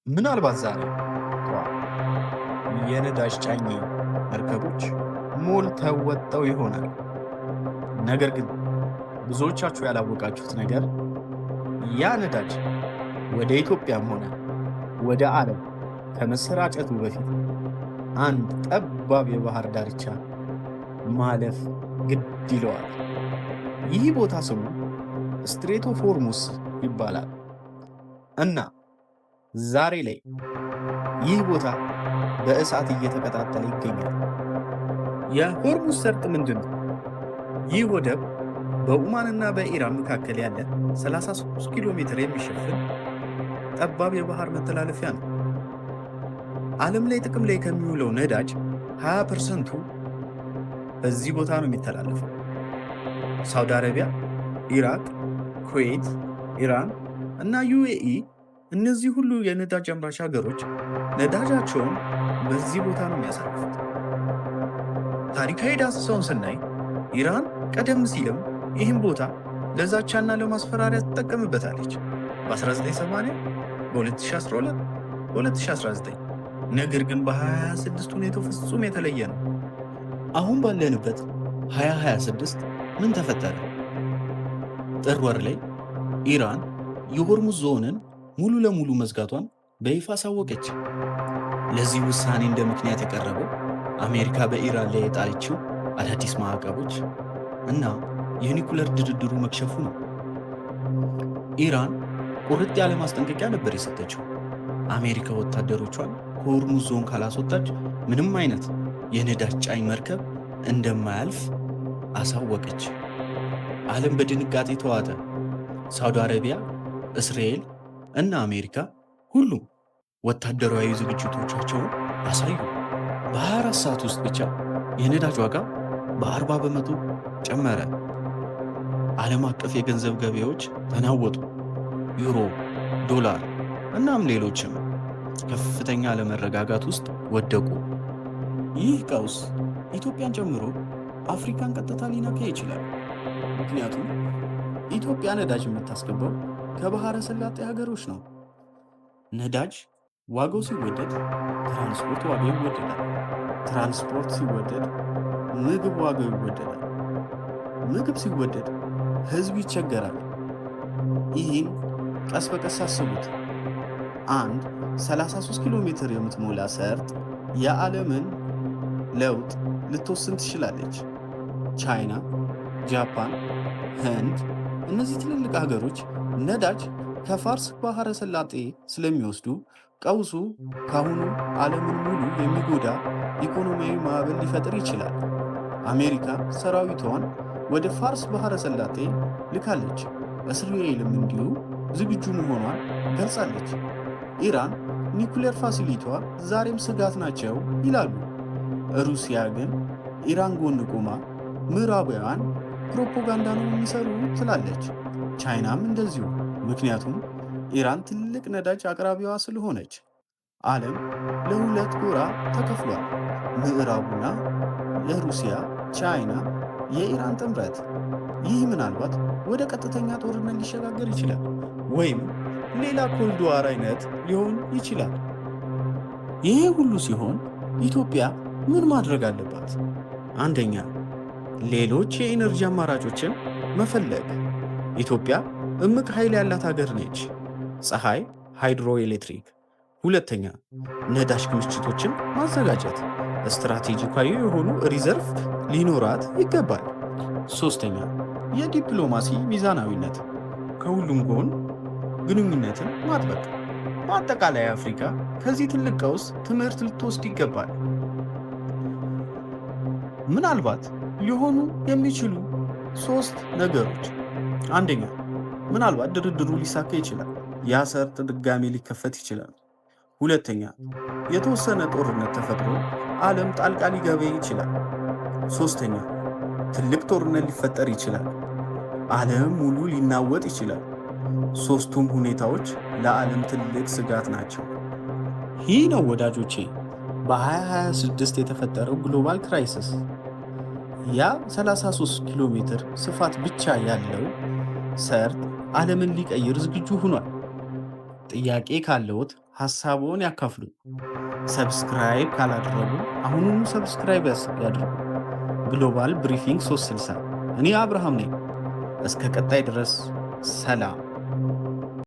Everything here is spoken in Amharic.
ምናልባት ዛሬ ጠዋት የነዳጅ ጫኝ መርከቦች ሞልተው ወጥተው ይሆናል። ነገር ግን ብዙዎቻችሁ ያላወቃችሁት ነገር ያ ነዳጅ ወደ ኢትዮጵያም ሆነ ወደ ዓለም ከመሰራጨቱ በፊት አንድ ጠባብ የባህር ዳርቻ ማለፍ ግድ ይለዋል። ይህ ቦታ ስሙ ስትሬት ኦፍ ሆርሙዝ ይባላል እና ዛሬ ላይ ይህ ቦታ በእሳት እየተቀጣጠለ ይገኛል። የሆርሙዝ ሰርጥ ምንድን ነው? ይህ ወደብ በኦማንና በኢራን መካከል ያለ 33 ኪሎ ሜትር የሚሸፍን ጠባብ የባህር መተላለፊያ ነው። ዓለም ላይ ጥቅም ላይ ከሚውለው ነዳጅ 20%ቱ በዚህ ቦታ ነው የሚተላለፈው። ሳውዲ አረቢያ፣ ኢራቅ፣ ኩዌት፣ ኢራን እና ዩኤኢ እነዚህ ሁሉ የነዳጅ አምራች ሀገሮች ነዳጃቸውን በዚህ ቦታ ነው የሚያሳልፉት። ታሪካዊ ዳሰሳውን ስናይ ኢራን ቀደም ሲልም ይህን ቦታ ለዛቻና ለማስፈራሪያ ትጠቀምበታለች። በ1980፣ በ2012፣ በ2019። ነገር ግን በ2026 ሁኔታው ፍጹም የተለየ ነው። አሁን ባለንበት 2026 ምን ተፈጠረ? ጥር ወር ላይ ኢራን የሆርሙዝ ዞንን ሙሉ ለሙሉ መዝጋቷን በይፋ አሳወቀች። ለዚህ ውሳኔ እንደ ምክንያት የቀረበው አሜሪካ በኢራን ላይ የጣለችው አዳዲስ ማዕቀቦች እና የኒኩለር ድርድሩ መክሸፉ ነው። ኢራን ቁርጥ ያለ ማስጠንቀቂያ ነበር የሰጠችው። አሜሪካ ወታደሮቿን ከሆርሙዝ ዞን ካላስወጣች ምንም አይነት የነዳጅ ጫኝ መርከብ እንደማያልፍ አሳወቀች። ዓለም በድንጋጤ ተዋጠ። ሳውዲ አረቢያ፣ እስራኤል እና አሜሪካ ሁሉም ወታደራዊ ዝግጅቶቻቸውን አሳዩ። በ24 ሰዓት ውስጥ ብቻ የነዳጅ ዋጋ በ40 በመቶ ጨመረ። ዓለም አቀፍ የገንዘብ ገበያዎች ተናወጡ። ዩሮ፣ ዶላር እናም ሌሎችም ከፍተኛ አለመረጋጋት ውስጥ ወደቁ። ይህ ቀውስ ኢትዮጵያን ጨምሮ አፍሪካን ቀጥታ ሊነካ ይችላል። ምክንያቱም ኢትዮጵያ ነዳጅ የምታስገባው ከባህረ ሰላጤ ሀገሮች ነው። ነዳጅ ዋጋው ሲወደድ ትራንስፖርት ዋጋው ይወደዳል። ትራንስፖርት ሲወደድ ምግብ ዋጋው ይወደዳል። ምግብ ሲወደድ ህዝብ ይቸገራል። ይህን ቀስ በቀስ አስቡት። አንድ 33 ኪሎ ሜትር የምትሞላ ሰርጥ የዓለምን ለውጥ ልትወስን ትችላለች። ቻይና፣ ጃፓን፣ ህንድ እነዚህ ትልልቅ ሀገሮች ነዳጅ ከፋርስ ባህረ ሰላጤ ስለሚወስዱ ቀውሱ ካሁኑ ዓለምን ሙሉ የሚጎዳ ኢኮኖሚያዊ ማዕበል ሊፈጥር ይችላል። አሜሪካ ሰራዊቷን ወደ ፋርስ ባህረ ሰላጤ ልካለች። እስራኤልም እንዲሁ ዝግጁ መሆኗን ገልጻለች። ኢራን ኒኩሌር ፋሲሊቲዋ ዛሬም ስጋት ናቸው ይላሉ። ሩሲያ ግን ኢራን ጎን ቆማ ምዕራባውያን ፕሮፓጋንዳ ነው የሚሰሩ ትላለች። ቻይናም እንደዚሁ። ምክንያቱም ኢራን ትልቅ ነዳጅ አቅራቢዋ ስለሆነች። ዓለም ለሁለት ጎራ ተከፍሏል። ምዕራቡና ለሩሲያ፣ ቻይና፣ የኢራን ጥምረት። ይህ ምናልባት ወደ ቀጥተኛ ጦርነት ሊሸጋገር ይችላል፣ ወይም ሌላ ኮልድ ዋር አይነት ሊሆን ይችላል። ይሄ ሁሉ ሲሆን ኢትዮጵያ ምን ማድረግ አለባት? አንደኛ፣ ሌሎች የኢነርጂ አማራጮችን መፈለግ። ኢትዮጵያ እምቅ ኃይል ያላት ሀገር ነች። ፀሐይ፣ ሃይድሮ ኤሌክትሪክ። ሁለተኛ፣ ነዳጅ ክምችቶችን ማዘጋጀት። ስትራቴጂካዊ የሆኑ ሪዘርቭ ሊኖራት ይገባል። ሶስተኛ፣ የዲፕሎማሲ ሚዛናዊነት። ከሁሉም ጎን ግንኙነትን ማጥበቅ። በአጠቃላይ አፍሪካ ከዚህ ትልቅ ቀውስ ትምህርት ልትወስድ ይገባል። ምናልባት ሊሆኑ የሚችሉ 3 ነገሮች። አንደኛ፣ ምናልባት ድርድሩ ሊሳካ ይችላል። ያ ሰርጥ ድጋሜ ሊከፈት ይችላል። ሁለተኛ፣ የተወሰነ ጦርነት ተፈጥሮ ዓለም ጣልቃ ሊገባ ይችላል። ሶስተኛ፣ ትልቅ ጦርነት ሊፈጠር ይችላል። ዓለም ሙሉ ሊናወጥ ይችላል። ሶስቱም ሁኔታዎች ለዓለም ትልቅ ስጋት ናቸው። ይህ ነው ወዳጆቼ በ2026 የተፈጠረው ግሎባል ክራይሲስ። ያ 33 ኪሎ ሜትር ስፋት ብቻ ያለው ሰርጥ ዓለምን ሊቀይር ዝግጁ ሆኗል። ጥያቄ ካለዎት ሐሳብዎን ያካፍሉ። ሰብስክራይብ ካላደረጉ አሁኑኑ ሰብስክራይብ ያድርጉ። ግሎባል ብሪፊንግ 360 እኔ አብርሃም ነኝ። እስከ ቀጣይ ድረስ ሰላም።